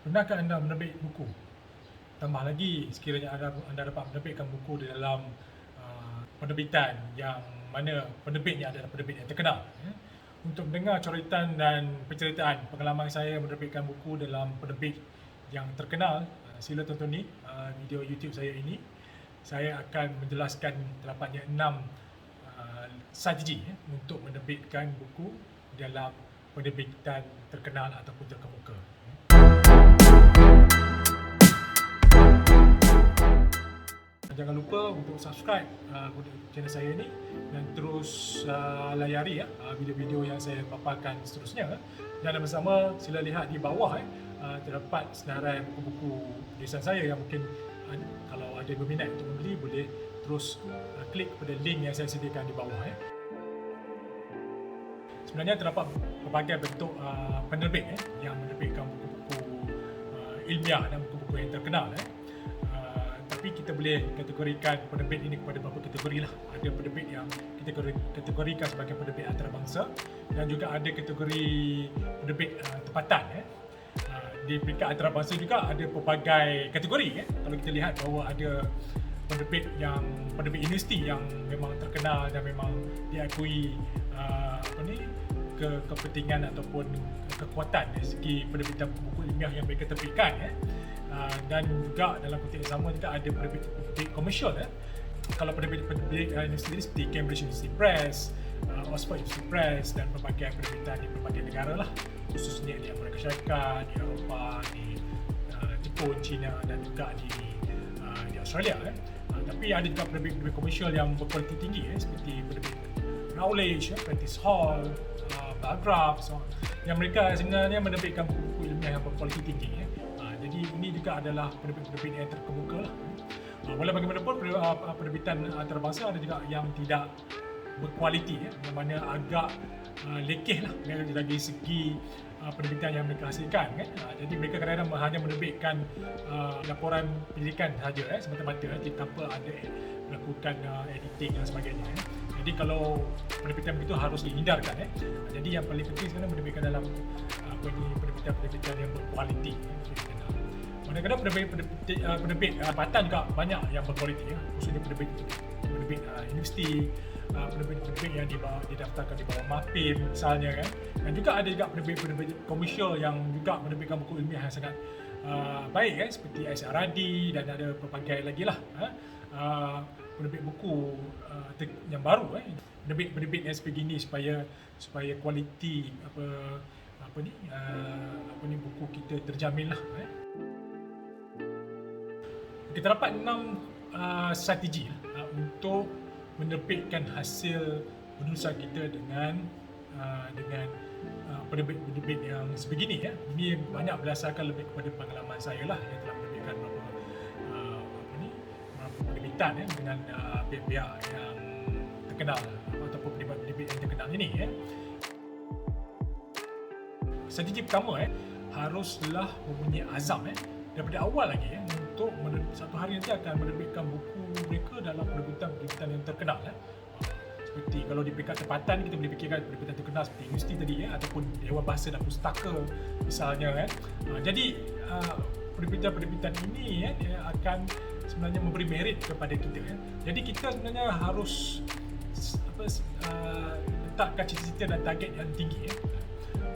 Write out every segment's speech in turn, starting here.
Pernahkah anda menerbit buku? Tambah lagi sekiranya anda dapat menerbitkan buku di dalam penerbitan yang mana penerbitnya adalah penerbit yang terkenal. Untuk mendengar coretan dan penceritaan pengalaman saya menerbitkan buku dalam penerbit yang terkenal, sila tonton ni video YouTube saya ini. Saya akan menjelaskan terdapatnya 6 strategi untuk menerbitkan buku dalam penerbitan terkenal ataupun terkemuka. Jangan lupa untuk subscribe channel saya ini dan terus layari video-video yang saya paparkan seterusnya. Dan bersama sila lihat di bawah terdapat senarai buku-buku tulisan saya yang mungkin kalau ada berminat untuk membeli boleh terus klik pada link yang saya sediakan di bawah. Sebenarnya terdapat berbagai bentuk penerbit yang menerbitkan buku-buku ilmiah dan buku-buku yang terkenal. Tapi kita boleh kategorikan penerbit ini kepada beberapa kategori lah. Ada penerbit yang kita kategorikan sebagai penerbit antarabangsa dan juga ada kategori penerbit tempatan. Di peringkat antarabangsa juga ada pelbagai kategori. Kalau kita lihat bahawa ada penerbit universiti yang memang terkenal dan memang diakui kepentingan ataupun kekuatan dari segi penerbitan buku ilmiah yang mereka terbitkan. Dan juga dalam konteks yang sama juga ada penerbit komersial. Kalau penerbit universiti seperti Cambridge University Press, Oxford University Press dan pelbagai penerbitan di pelbagai negara lah, khususnya di Amerika Syarikat, di Eropah, di Jepun, China dan juga di Australia. Tapi ada juga penerbit komersial yang berkualiti tinggi seperti penerbit Routledge, Prentice Hall, Paragraph, yang mereka sebenarnya menerbitkan buku-buku ilmiah yang berkualiti tinggi. Jadi ini juga adalah penerbit-penerbit yang terkemuka lah. Walau bagaimanapun penerbitan antarabangsa ada juga yang tidak berkualiti, yang mana agak lekeh lah dari segi penerbitan yang mereka hasilkan. Jadi mereka kadang-kadang hanya menerbitkan laporan pendidikan sahaja semata-mata tanpa ada melakukan editing dan sebagainya. Jadi kalau penerbitan begitu harus dihindarkan. Jadi yang paling penting sebenarnya menerbitkan dalam penerbitan yang berkualiti. Kadang-kadang penerbit tempatan juga banyak yang berkualiti, khususnya penerbit universiti, penerbit yang didaftarkan di bawah MAPIM misalnya kan. Dan juga ada juga penerbit komersial yang juga menerbitkan buku ilmiah yang sangat baik seperti SRAD dan ada pelbagai lagi lah penerbit buku yang baru penerbit yang sebegini supaya kualiti buku kita terjamin lah. Kita dapat 6 strategi untuk menerbitkan hasil penulisan kita dengan penerbit yang sebegini. Ini banyak berdasarkan lebih kepada pengalaman saya lah yang telah menerbitkan beberapa penerbitan dengan pihak-pihak yang terkenal ataupun penerbit yang terkenal ini. Strategi pertama haruslah mempunyai azam daripada awal lagi untuk satu hari nanti akan menerbitkan buku mereka dalam penerbitan yang terkenal. Seperti kalau di peringkat tempatan kita boleh fikirkan penerbitan terkenal seperti universiti tadi ataupun Dewan Bahasa dan Pustaka misalnya. Jadi penerbitan ini akan sebenarnya memberi merit kepada kita. Jadi kita sebenarnya harus letakkan cita-cita dan target yang tinggi.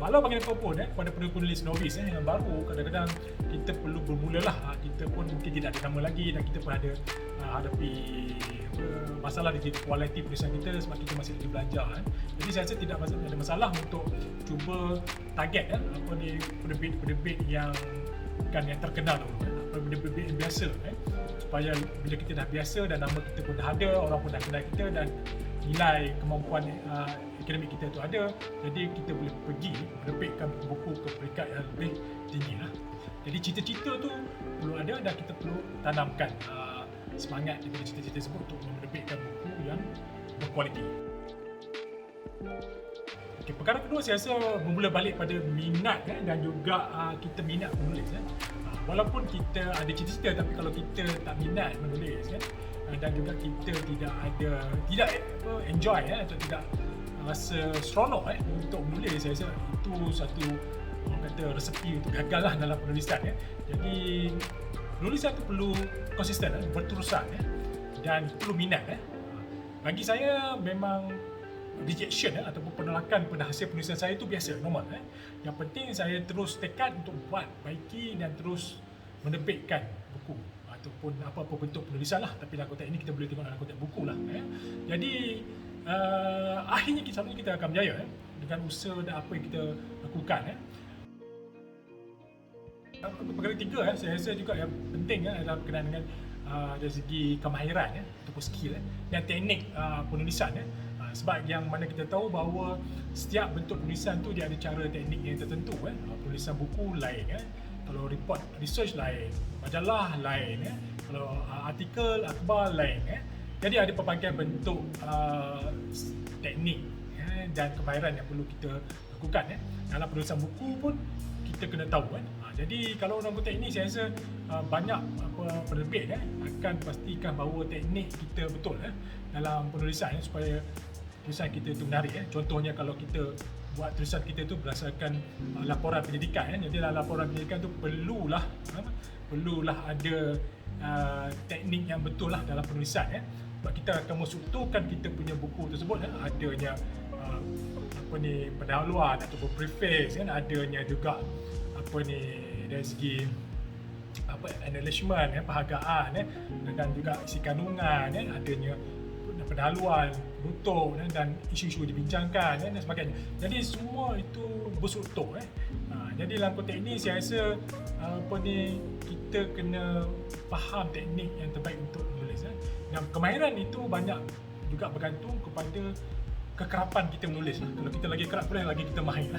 Walau bagaimanapun pada penulis novis yang baru, kadang-kadang kita perlu bermulalah. Kita pun mungkin tidak ada nama lagi dan kita pun ada hadapi masalah dari kualiti penulisan kita sebab kita masih lagi belajar. Jadi saya rasa tidak ada masalah untuk cuba target penerbit yang bukan yang terkenal dulu, penerbit yang biasa supaya bila kita dah biasa dan nama kita pun dah ada, orang pun dah kenal kita dan nilai kemampuan akademik kita tu ada, jadi kita boleh pergi menerbitkan buku ke peringkat yang lebih tinggi lah. Jadi cita-cita tu perlu ada dan kita perlu tanamkan semangat daripada cita-cita tersebut untuk menerbitkan buku yang berkualiti. Okay, perkara kedua saya rasa bermula balik pada minat dan juga kita minat menulis. Walaupun kita ada cita-cita tapi kalau kita tak minat menulis dan juga kita tidak enjoy atau tidak rasa seronok untuk menulis, saya rasa itu satu orang kata resepi untuk gagal lah dalam penulisan ya. Jadi penulisan tu perlu konsisten, berterusan dan perlu minat. Bagi saya memang rejection ataupun penolakan pada hasil penulisan saya itu biasa, normal. Yang penting saya terus tekad untuk buat, baiki dan terus menerbitkan buku ataupun apa-apa bentuk penulisan lah. Tapi dalam konteks ini kita boleh tengok dalam konteks buku lah. Jadi akhirnya kita akan berjaya dengan usaha dan apa yang kita lakukan. Perkara ketiga saya rasa juga yang penting adalah berkenaan dengan dari segi kemahiran ataupun skill dan teknik penulisan. Sebab yang mana kita tahu bahawa setiap bentuk penulisan tu dia ada cara teknik yang tertentu. Penulisan buku lain, kalau report research lain, majalah lain, kalau artikel akhbar lain. Jadi ada pelbagai bentuk teknik dan kemahiran yang perlu kita lakukan. Dalam penulisan buku pun kita kena tahu. Jadi kalau dalam konteks ini saya rasa banyak penerbit akan pastikan bahawa teknik kita betul dalam penulisan supaya tulisan kita itu menarik. Contohnya kalau kita buat tulisan kita itu berdasarkan laporan pendidikan. Jadi dalam laporan pendidikan itu perlulah ada teknik yang betul lah dalam penulisan. Sebab kita akan menstrukturkan kita punya buku tersebut adanya pendahuluan ataupun preface, adanya juga dari segi acknowledgement, penghargaan, dan juga isi kandungan, adanya pendahuluan, penutup dan isu-isu dibincangkan dan sebagainya. Jadi semua itu berstruktur. Jadi dalam konteks ini saya rasa kita kena faham teknik yang terbaik untuk menulis. Dan kemahiran itu banyak juga bergantung kepada kekerapan kita menulis. Kalau kita lagi kerap boleh lagi kita mahir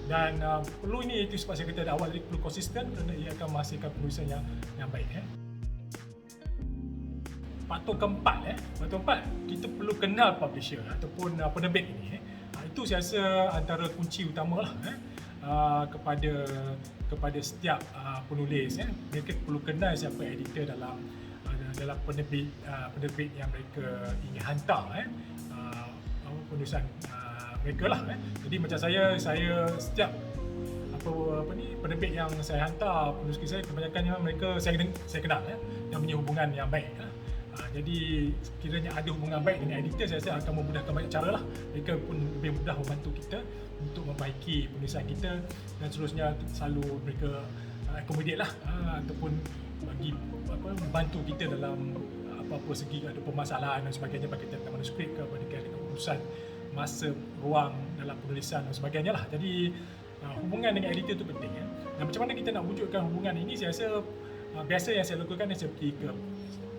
dan perlu ini, itu sebab saya kata dari awal tadi perlu konsisten kerana ia akan menghasilkan penulisan yang baik. Faktor keempat, kita perlu kenal publisher ataupun penerbit ini. Itu saya rasa antara kunci utama lah kepada setiap penulis. Mereka perlu kenal siapa editor dalam penerbit yang mereka ingin hantar penulisan mereka lah. Jadi macam saya setiap penerbit yang saya hantar penulis saya, kebanyakannya mereka saya kenal yang punya hubungan yang baik. Jadi kiranya ada hubungan baik dengan editor, saya rasa akan memudahkan banyak cara lah. Mereka pun lebih mudah membantu kita untuk membaiki penulisan kita dan seterusnya selalu mereka accommodate lah ataupun membantu kita dalam apa-apa segi ada permasalahan dan sebagainya berkaitan dengan manuskrip ke berkaitan dengan urusan masa, ruang dalam penulisan dan sebagainya lah. Jadi hubungan dengan editor itu penting. Dan macam mana kita nak wujudkan hubungan ini, saya rasa biasa yang saya lakukan saya pergi ke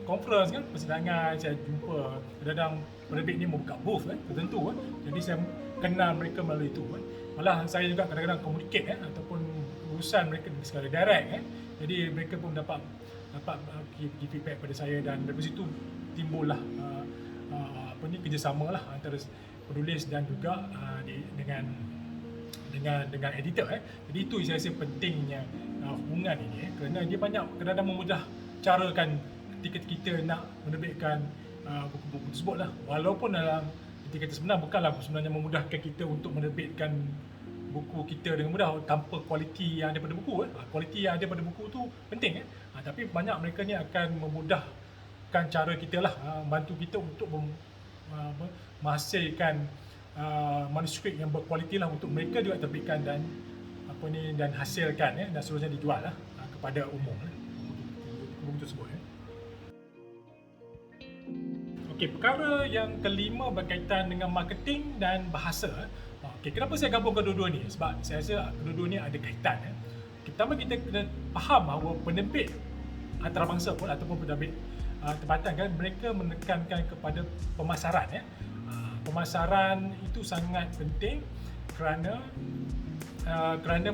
conference persidangan, saya jumpa kadang-kadang penerbit ni membuka booth tertentu jadi saya kenal mereka melalui itu. Malah saya juga kadang-kadang communicate ataupun urusan mereka secara direct jadi mereka pun dapat give feedback pada saya dan dari situ timbullah kerjasama lah antara penulis dan juga dengan editor. Jadi itu saya rasa pentingnya hubungan ini kerana dia banyak kadang-kadang memudah carakan ketika kita nak menerbitkan buku-buku tersebut lah. Walaupun dalam ketika sebenar bukanlah sebenarnya memudahkan kita untuk menerbitkan buku kita dengan mudah tanpa kualiti yang ada pada buku. Kualiti yang ada pada buku tu penting tapi banyak mereka ni akan memudahkan cara kita lah, bantu kita untuk menghasilkan manuskrip yang berkualiti lah untuk mereka juga terbitkan dan dan hasilkan dan seterusnya dijual lah kepada umum buku tersebut. Okey, perkara yang kelima berkaitan dengan marketing dan bahasa. Okey, kenapa saya gabungkan dua-dua ni? Sebab saya rasa kedua-dua ni ada kaitan. Pertama, kita kena faham bahawa penerbit antarabangsa pun ataupun penerbit tempatan mereka menekankan kepada pemasaran. Pemasaran itu sangat penting kerana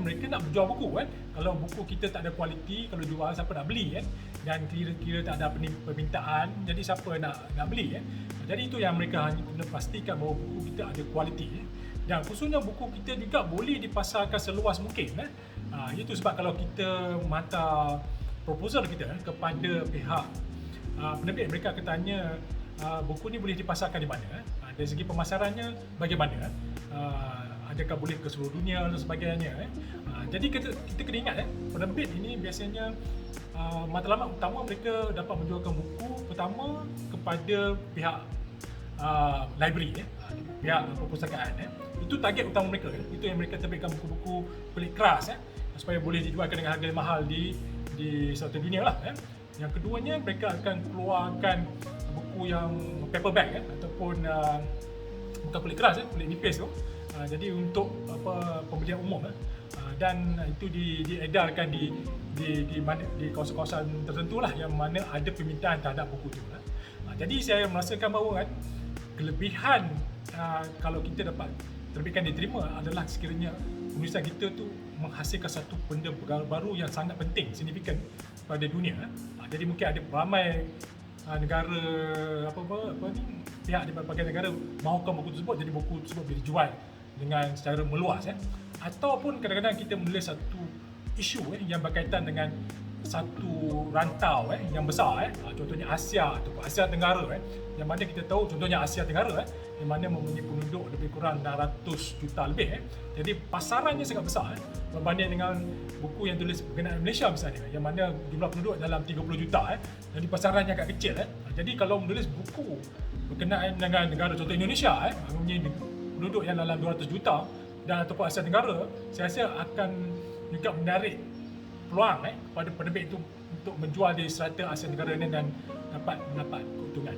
mereka nak berjual buku. Kalau buku kita tak ada kualiti, kalau jual siapa nak beli dan kira-kira tak ada permintaan, jadi siapa nak beli. Jadi itu yang mereka hanya kena pastikan bahawa buku kita ada kualiti. Dan khususnya buku kita juga boleh dipasarkan seluas mungkin. Itu sebab kalau kita menghantar proposal kita kepada pihak penerbit, mereka akan tanya buku ni boleh dipasarkan di mana, dari segi pemasarannya bagaimana, adakah boleh ke seluruh dunia dan sebagainya. Jadi kita kena ingat penerbit ini biasanya matlamat utama mereka dapat menjualkan buku pertama kepada pihak library, pihak perpustakaan. Itu target utama mereka. Itu yang mereka terbitkan buku-buku pelik keras supaya boleh dijualkan dengan harga yang mahal di seluruh dunia lah. Yang keduanya, mereka akan keluarkan buku yang paperback ataupun bukan kulit keras, kulit nipis tu. Jadi untuk pembelian umum dan itu diedarkan di mana di kawasan-kawasan tertentu lah yang mana ada permintaan terhadap buku tu. Jadi saya merasakan bahawa kelebihan kalau kita dapat terbitkan diterima adalah sekiranya penulisan kita tu menghasilkan satu benda baru yang sangat penting, signifikan pada dunia. Jadi mungkin ada ramai negara pihak di berbagai negara mahukan buku tersebut, jadi buku tersebut boleh dijual dengan secara meluas ataupun kadang-kadang kita menulis satu isu yang berkaitan dengan satu rantau yang besar contohnya Asia ataupun Asia Tenggara yang mana kita tahu contohnya Asia Tenggara yang mana mempunyai penduduk lebih kurang 600 juta lebih jadi pasarannya sangat besar berbanding dengan buku yang tulis berkenaan Malaysia misalnya yang mana jumlah penduduk dalam 30 juta jadi pasarannya agak kecil jadi kalau menulis buku berkenaan dengan negara contoh Indonesia mempunyai penduduk yang dalam 200 juta dan ataupun Asia Tenggara saya rasa akan juga menarik peluang kepada penerbit itu untuk menjual di serata Asia Tenggara ini dan dapat mendapat keuntungan.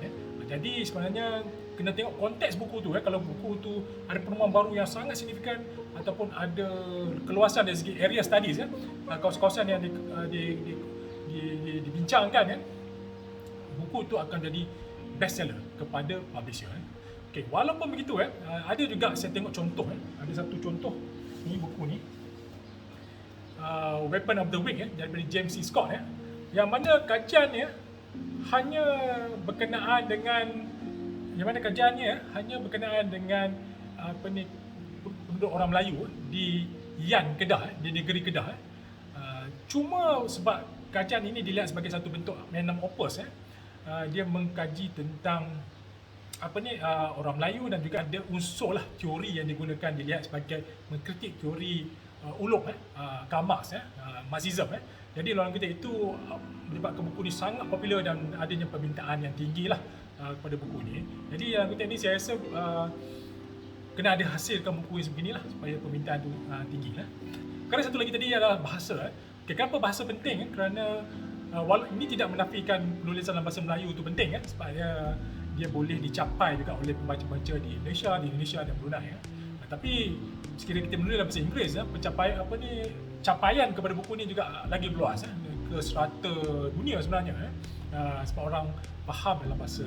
Jadi sebenarnya kena tengok konteks buku tu kalau buku tu ada penemuan baru yang sangat signifikan ataupun ada keluasan dari segi area studies kawasan-kawasan yang dibincangkan buku tu akan jadi bestseller kepada publisher. Okey, walaupun begitu ada juga saya tengok contoh ada satu contoh ni buku ni Weapon of the Week daripada James C. Scott yang mana kajiannya hanya berkenaan dengan penduduk orang Melayu di Yan Kedah di negeri Kedah cuma sebab kajian ini dilihat sebagai satu bentuk magnum opus dia mengkaji tentang orang Melayu dan juga ada unsur lah teori yang digunakan dilihat sebagai mengkritik teori ulum Karl Marx Marxism jadi dalam kita itu menyebabkan buku ni sangat popular dan adanya permintaan yang tinggi lah kepada buku ni jadi dalam kita ni saya rasa kena ada hasilkan buku yang sebeginilah supaya permintaan tu tinggi lah. Kerana satu lagi tadi adalah bahasa kenapa bahasa penting kerana ini tidak menafikan penulisan dalam bahasa Melayu tu penting sebab dia boleh dicapai juga oleh pembaca-pembaca di Indonesia dan Brunei tapi sekiranya kita menulis dalam bahasa Inggeris capaian kepada buku ni juga lagi luas ke serata dunia sebenarnya sebab orang faham dalam bahasa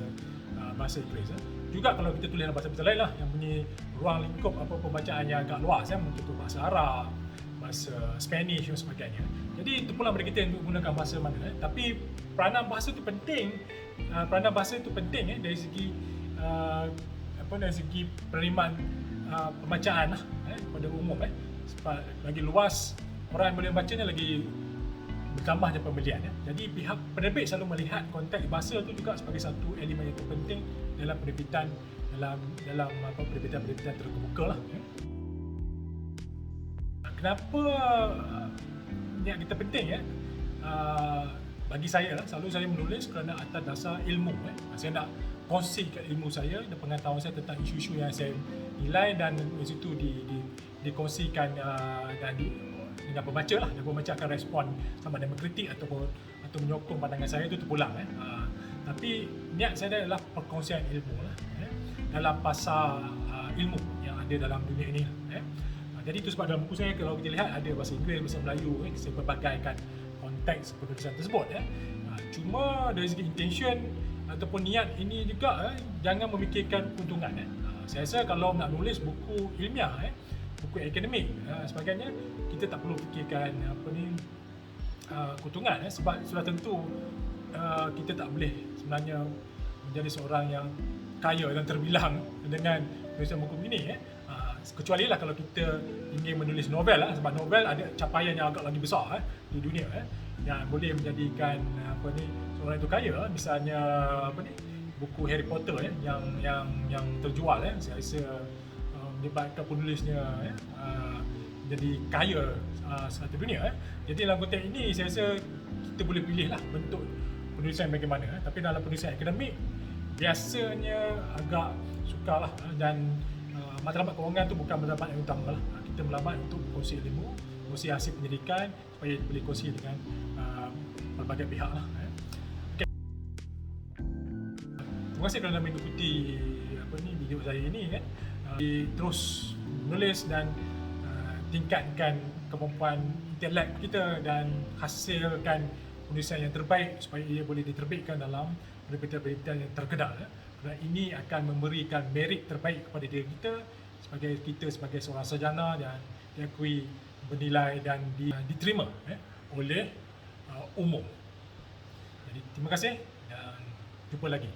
Inggeris juga kalau kita tulis dalam bahasa lain lah yang punya ruang lingkup pembacaan yang agak luas contoh bahasa Arab, bahasa Spanish dan sebagainya. Jadi itu pula bagi kita untuk gunakan bahasa mana tapi peranan bahasa itu penting dari segi dari segi penerimaan pembacaan pada umum sebab lagi luas orang yang boleh membacanya lagi bertambahnya pembelian jadi pihak penerbit selalu melihat konteks bahasa itu juga sebagai satu elemen yang penting dalam penerbitan dalam penerbitan terbuka lah. Kenapa niat kita penting bagi saya selalu saya menulis kerana atas dasar ilmu saya nak kongsikan ilmu saya dan pengetahuan saya tentang isu-isu yang saya nilai dan di situ dikongsikan dan dengan pembaca lah dan pembaca akan respon sama ada mengkritik atau menyokong pandangan saya itu terpulang tapi niat saya adalah perkongsian ilmu lah dalam pasar ilmu yang ada dalam dunia ini jadi itu sebab dalam buku saya kalau kita lihat ada bahasa Inggeris, bahasa Melayu saya berbagaikan konteks penulisan tersebut cuma dari segi intention ataupun niat ini juga jangan memikirkan keuntungan saya rasa kalau nak nulis buku ilmiah buku akademik sebagainya kita tak perlu fikirkan keuntungan sebab sudah tentu kita tak boleh sebenarnya menjadi seorang yang kaya dan terbilang dengan penulisan buku ini kecuali lah kalau kita ingin menulis novel sebab novel ada capaian yang agak lagi besar di dunia yang boleh menjadikan seorang itu kaya misalnya buku Harry Potter yang terjual saya rasa menyebabkan penulisnya jadi kaya satu dunia. Jadi dalam konteks ini saya rasa kita boleh pilih lah bentuk penulisan bagaimana. Tapi dalam penulisan akademik biasanya agak sukar lah, dan matlamat kewangan tu bukan matlamat yang utama lah. Kita matlamat untuk kongsi ilmu, kongsi hasil penyelidikan supaya boleh kongsi dengan pelbagai pihak lah. Okay. Terima kasih kerana mengikuti video saya ini kan. Terus menulis dan tingkatkan kemampuan intelek kita dan hasilkan penulisan yang terbaik supaya ia boleh diterbitkan dalam penerbitan-penerbitan yang terkenal. Kerana ini akan memberikan merit terbaik kepada diri kita sebagai seorang sarjana, dan diakui, bernilai dan diterima oleh umum. Jadi terima kasih dan jumpa lagi.